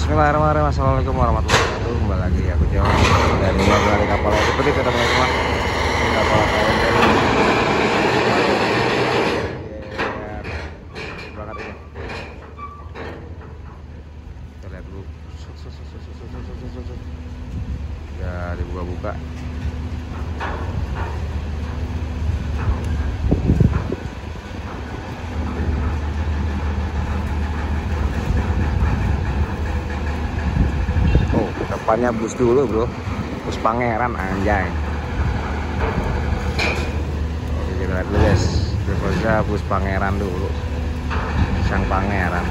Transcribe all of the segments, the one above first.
Bismillahirrahmanirrahim. Assalamualaikum warahmatullahi wabarakatuh. Kembali lagi aku Jawab dari Bali Kapal seperti kita teman-teman. Kapal berangkat ini. Kita lihat dulu. Ya dibuka-buka. Depannya bus dulu bro, bus Pangeran anjay. Oke, kita lihat dulu guys, depannya bus Pangeran dulu, sang Pangeran.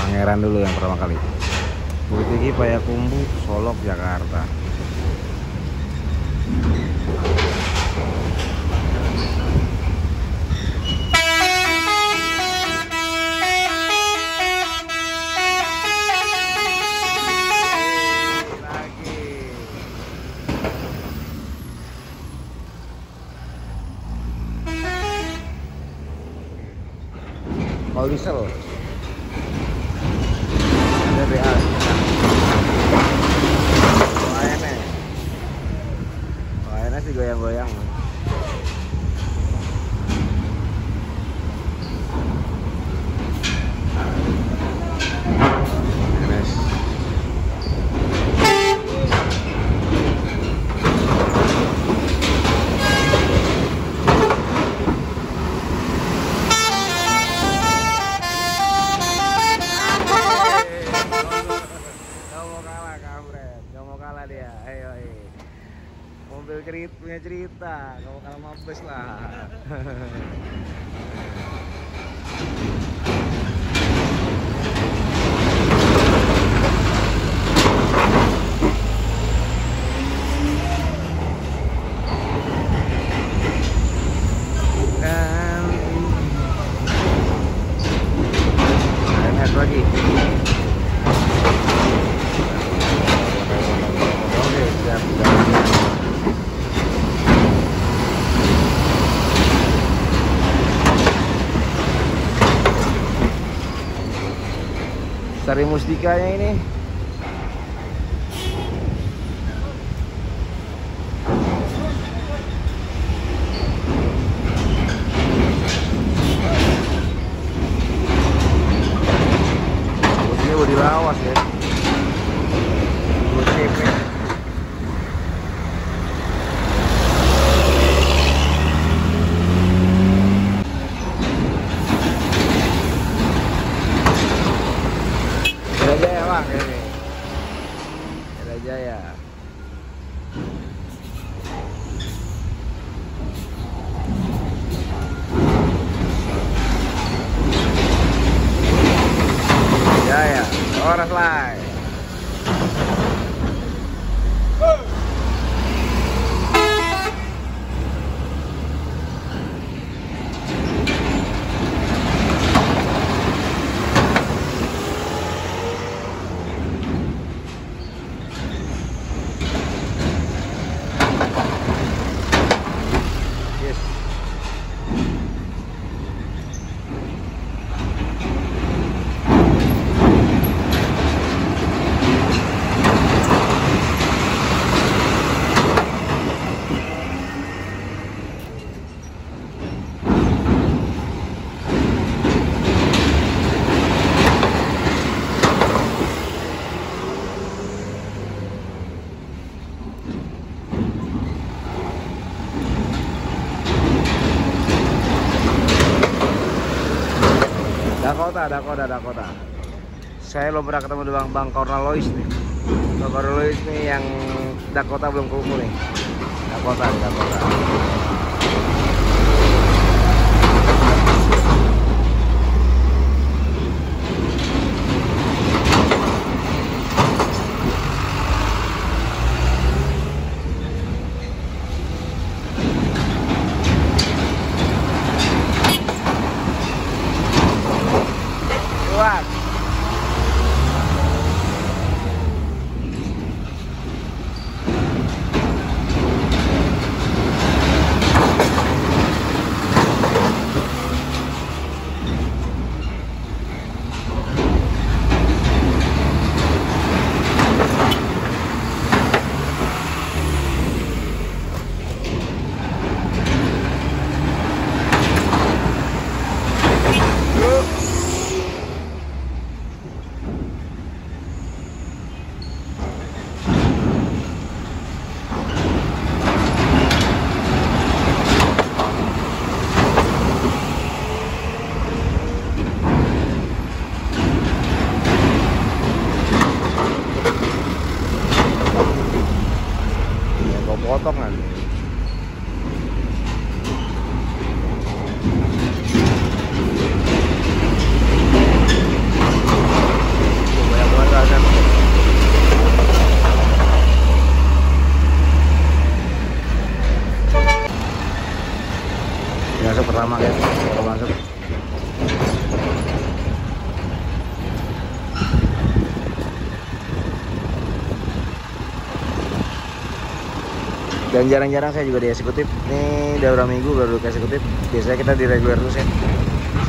Pangeran dulu yang pertama kali. Bukit Tinggi Payakumbuh, Solok, Jakarta. Kalau diesel ANS sih goyang-goyang. Dia, ayo, mobil punya cerita, kamu kalah mabes lah. Dan head lagi. Sari Mustikanya ini udah dilawas ya. Jaya. Jaya, orang lain. Dakota. Saya belum pernah ketemu dengan Bang Cornalois nih. Bang Cornalois nih yang Dakota belum ketemu nih. Dakota. luas. Potongan. Masuk pertama guys, kita masuk. Dan jarang-jarang saya juga di eksekutif. Ini udah berapa minggu baru ke eksekutif. Biasanya kita di reguler terus ya.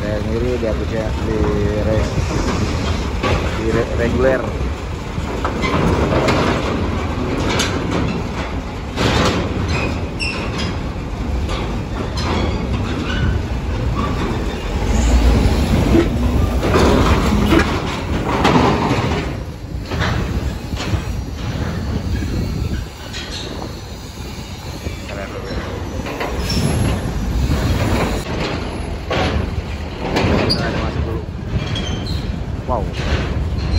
Saya sendiri di akunya di reguler. Wow,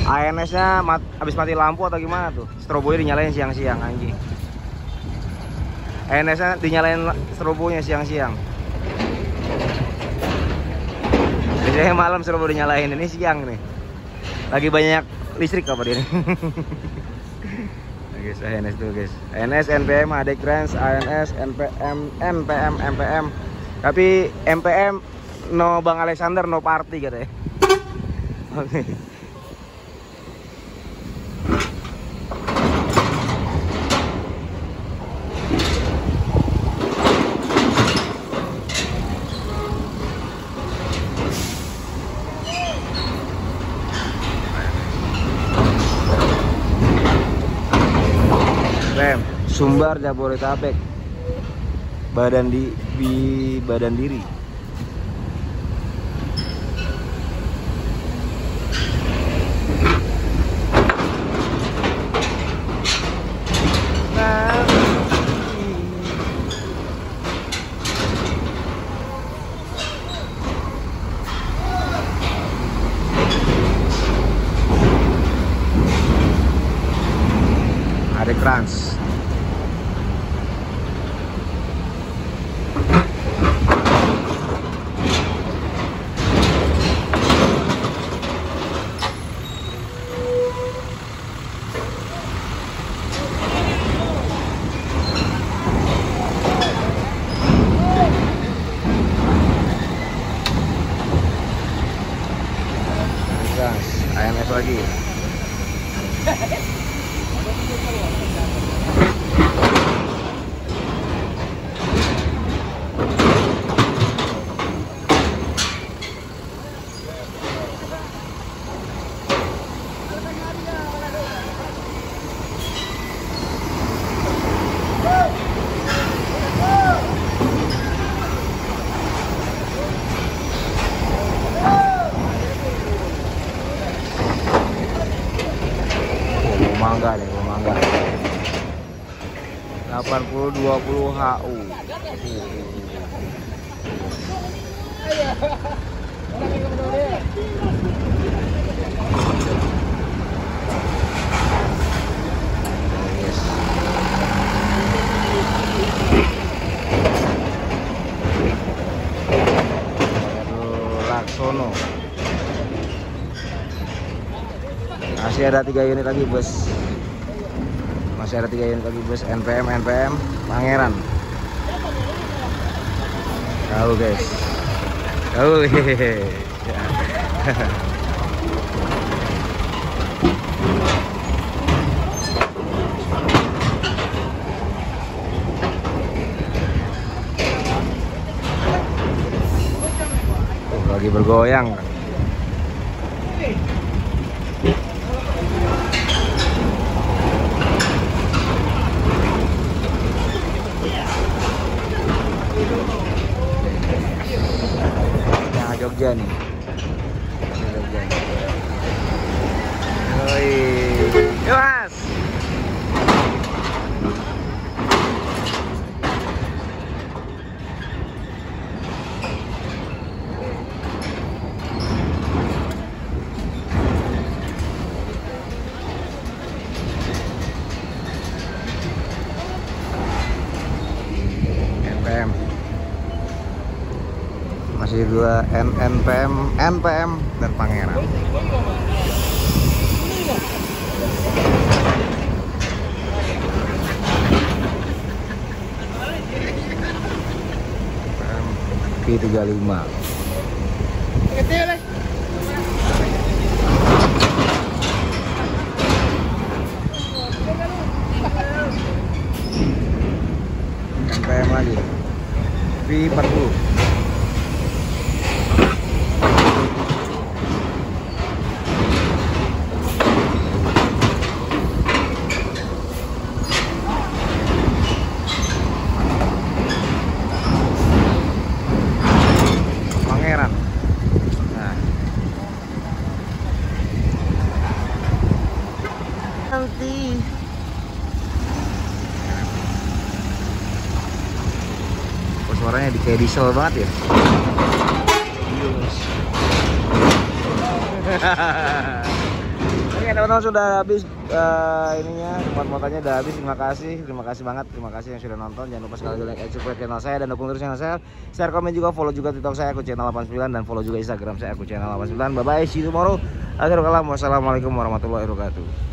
ANS-nya habis mati lampu atau gimana tuh? Strobonya dinyalain siang-siang anjing. ANS-nya dinyalain strobonya siang-siang. Biasanya malam strobo dinyalain, ini siang nih. Lagi banyak listrik apa dia nih? Guys, ANS tuh guys. ANS, NPM, ADEC Range, ANS, NPM, NPM, MPM. Tapi MPM no Bang Alexander no party katanya. Oke. Rem Sumbar Jabodetabek. Badan badan diri. Ada Trans. AMS lagi. Mangga nih, mangga 80-20 HU. Laksono. Masih ada 3 unit lagi bus. Masih ada 3 unit lagi bus NPM Pangeran. Tahu guys. Tahu. lagi bergoyang. Nah, Jogja nih. Jogja nih. Oi. Yo, Mas. NPM. Masih dua NPM, NPM dan Pangeran. P35. NPM lagi. P40. Pangeran. Nah. Nanti suaranya kayak diesel banget ya. Oke teman-teman, sudah habis ininya, muat-muatannya udah habis. Terima kasih banget, terima kasih yang sudah nonton. Jangan lupa sekali like and subscribe channel saya dan dukung terus channel saya. Share, komen juga, follow juga TikTok saya Aku Channel 89 dan follow juga Instagram saya Aku Channel 89. Bye bye, see you tomorrow. Akhirul kalam, wassalamualaikum warahmatullahi wabarakatuh.